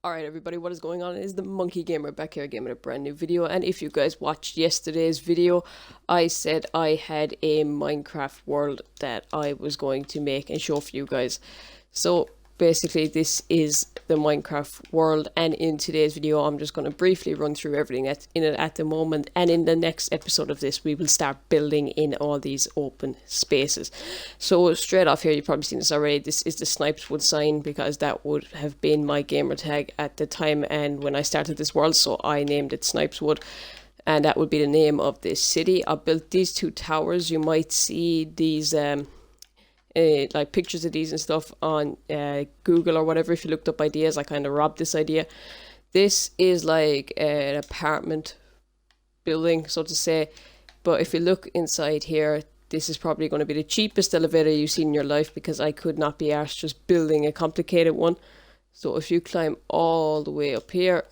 Alright everybody, what is going on? It is the Monkey Gamer back here again with a brand new video, and if you guys watched yesterday's video, I said I had a Minecraft world that I was going to make and show for you guys. So basically this is the Minecraft world, and in today's video I'm just going to briefly run through everything that's in it at the moment, and in the next episode of this we will start building in all these open spaces. So straight off here, you've probably seen this already, this is the Snipeswood sign because that would have been my gamer tag at the time and when I started this world, so I named it Snipeswood. And that would be the name of this city. I built these two towers. You might see these like pictures of these and stuff on Google or whatever. If you looked up ideas, I kind of robbed this idea. This is like an apartment building, so to say, but if you look inside here, this is probably going to be the cheapest elevator you've seen in your life because I could not be arsed just building a complicated one. So if you climb all the way up here,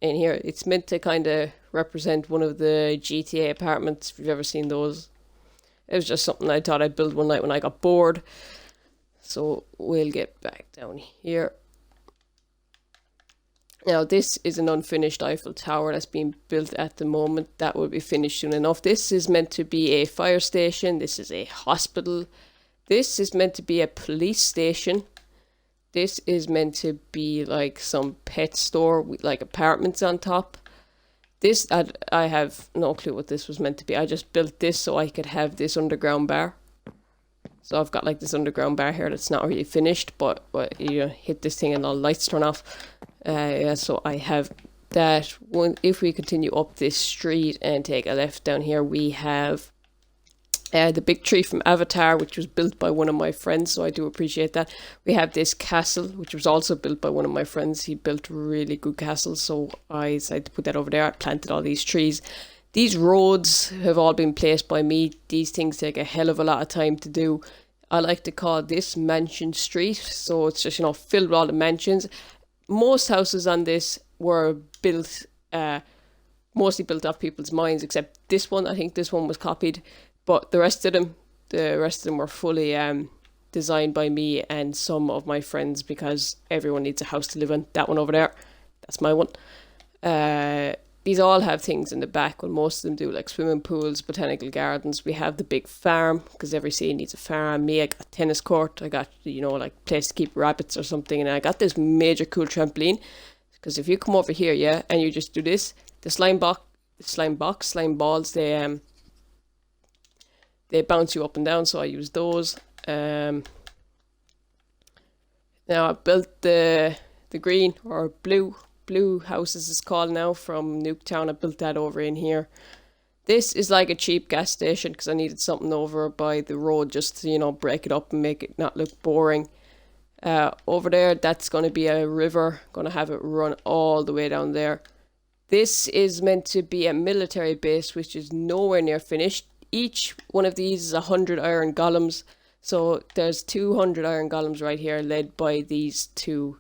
in here, it's meant to kind of represent one of the GTA apartments, if you've ever seen those. It was just something I thought I'd build one night when I got bored. So we'll get back down here. Now this is an unfinished Eiffel Tower that's being built at the moment. That will be finished soon enough. This is meant to be a fire station. This is a hospital. This is meant to be a police station. This is meant to be like some pet store with like apartments on top. This, I have no clue what this was meant to be. I just built this so I could have this underground bar. So I've got like this underground bar here that's not really finished, but you hit this thing and all lights turn off. Yeah, so I have that one. If we continue up this street and take a left down here, we have the big tree from Avatar, which was built by one of my friends, so I do appreciate that. We have this castle, which was also built by one of my friends. He built really good castles, so I decided to put that over there. I planted all these trees. These roads have all been placed by me. These things take a hell of a lot of time to do. I like to call this Mansion Street, so it's just, filled with all the mansions. Most houses on this were built, mostly built off people's minds, except this one. I think this one was copied. But the rest of them were fully designed by me and some of my friends because everyone needs a house to live in. That one over there, that's my one. These all have things in the back. Well, most of them do, like swimming pools, botanical gardens. We have the big farm because every city needs a farm. Me, I got a tennis court. I got, like place to keep rabbits or something. And I got this major cool trampoline because if you come over here, yeah, and you just do this, the slime balls, they bounce you up and down, so I use those. Now I built the green or blue house as it's called now from Nuketown. I built that over in here. This is like a cheap gas station because I needed something over by the road just to, break it up and make it not look boring. Over there, that's going to be a river. Going to have it run all the way down there. This is meant to be a military base, which is nowhere near finished. Each one of these is 100 iron golems, so there's 200 iron golems right here led by these two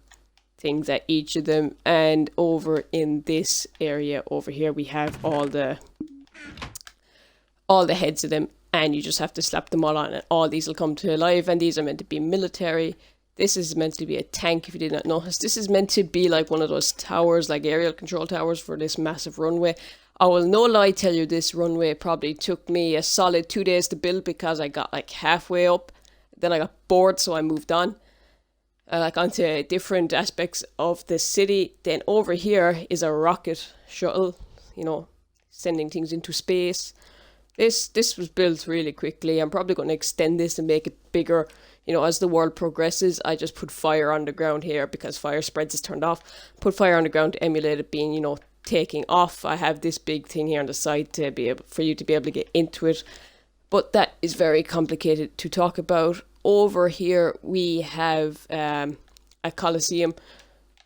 things at each of them. And over in this area over here we have all the heads of them, and you just have to slap them all on and all these will come to life. And these are meant to be military. This is meant to be a tank, if you did not notice. This is meant to be like one of those towers, like aerial control towers for this massive runway. I will no lie tell you, this runway probably took me a solid 2 days to build because I got like halfway up, then I got bored, so I moved on, like onto different aspects of the city. Then over here is a rocket shuttle, sending things into space. This was built really quickly. I'm probably going to extend this and make it bigger. As the world progresses, I just put fire on the ground here because fire spreads is turned off. Put fire on the ground to emulate it being, taking off. I have this big thing here on the side to be able for you to be able to get into it, but that is very complicated to talk about. Over here we have a coliseum.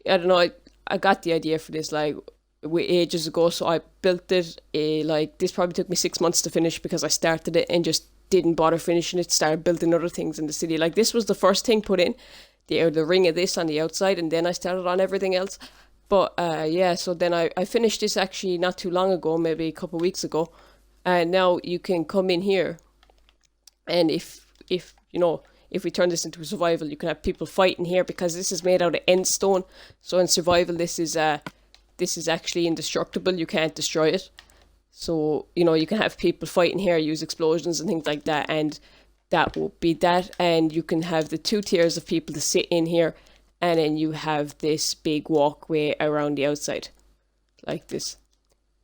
I don't know, I got the idea for this like ages ago, so I built it. Like this probably took me 6 months to finish because I started it and just didn't bother finishing it. Started building other things in the city. Like this was the first thing put in, the ring of this on the outside, and then I started on everything else. But yeah, so then I finished this actually not too long ago, maybe a couple of weeks ago. And now you can come in here, and if if we turn this into survival, you can have people fighting here because this is made out of end stone. So in survival, this is actually indestructible. You can't destroy it. So, you know, you can have people fighting here, use explosions and things like that, and that will be that. And you can have the 2 tiers of people to sit in here, and then you have this big walkway around the outside, like this.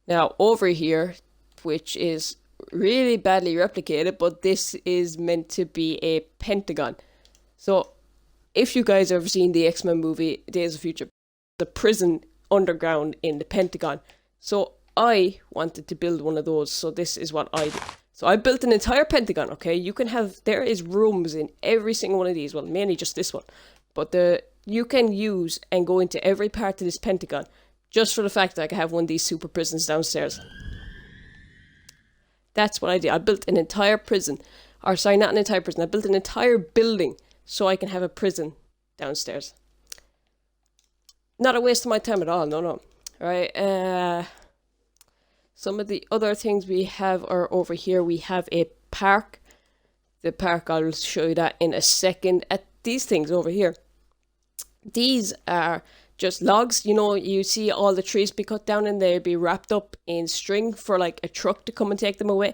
Now, over here, which is really badly replicated, but this is meant to be a Pentagon. So, if you guys have ever seen the X-Men movie, Days of Future, the prison underground in the Pentagon. So, I wanted to build one of those, so this is what I did. So I built an entire Pentagon, okay? You can have, there is rooms in every single one of these, well, mainly just this one. But you can use and go into every part of this Pentagon, just for the fact that I can have one of these super prisons downstairs. That's what I did. I built an entire prison, or sorry, not an entire prison, I built an entire building so I can have a prison downstairs. Not a waste of my time at all, no. Alright, some of the other things we have are over here. We have a park. The park, I'll show you that in a second. At these things over here, these are just logs. You know, you see all the trees be cut down and they'd be wrapped up in string for like a truck to come and take them away.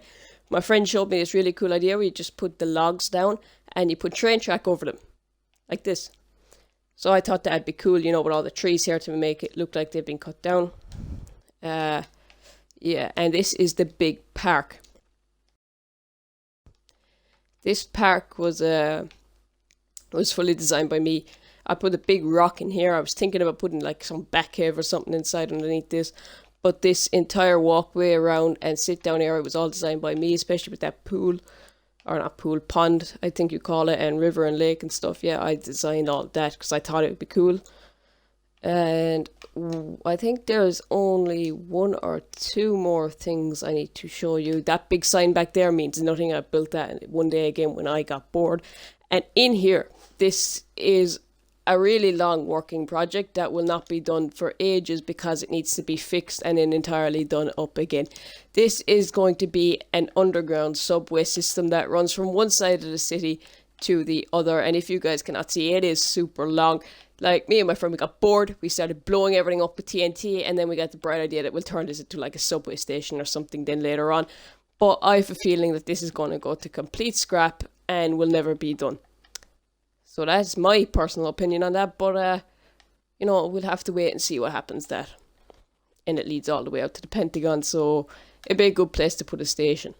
My friend showed me this really cool idea where you just put the logs down and you put train track over them, like this. So I thought that'd be cool, you know, with all the trees here to make it look like they've been cut down. Yeah, and this is the big park. This park was fully designed by me. I put a big rock in here. I was thinking about putting like some back cave or something inside underneath this. But this entire walkway around and sit down area was all designed by me, especially with that pool. Or not pool, pond, I think you call it, and river and lake and stuff. Yeah, I designed all that because I thought it would be cool. And I think there's only 1 or 2 more things I need to show you. That big sign back there means nothing. I built that one day again when I got bored. And in here, this is a really long working project that will not be done for ages because it needs to be fixed and then entirely done up again. This is going to be an underground subway system that runs from one side of the city to the other. And if you guys cannot see, it is super long. Like, me and my friend, we got bored, we started blowing everything up with TNT, and then we got the bright idea that we'll turn this into like a subway station or something then later on. But I have a feeling that this is going to go to complete scrap and will never be done. So that's my personal opinion on that, but you know, we'll have to wait and see what happens there. And it leads all the way out to the Pentagon, so it'd be a good place to put a station.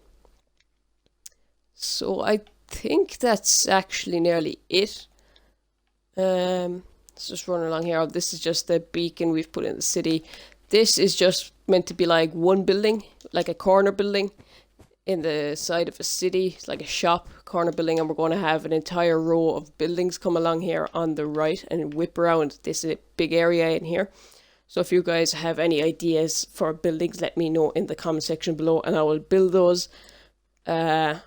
So I think that's actually nearly it. Let's just run along here. This is just the beacon we've put in the city. This is just meant to be like one building, like a corner building in the side of a city, like a shop corner building, and we're going to have an entire row of buildings come along here on the right and whip around this big area in here. So if you guys have any ideas for buildings, let me know in the comment section below and I will build those. Yeah,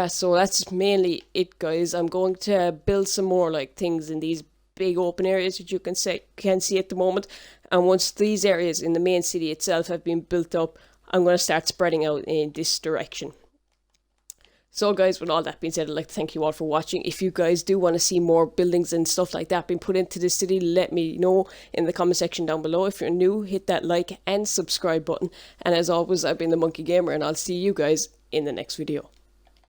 so that's mainly it, guys. I'm going to build some more like things in these big open areas that you can see at the moment, and once these areas in the main city itself have been built up, I'm going to start spreading out in this direction. So guys, with all that being said, I'd like to thank you all for watching. If you guys do want to see more buildings and stuff like that being put into this city, let me know in the comment section down below. If you're new, hit that like and subscribe button, and as always, I've been the Monkey Gamer, and I'll see you guys in the next video.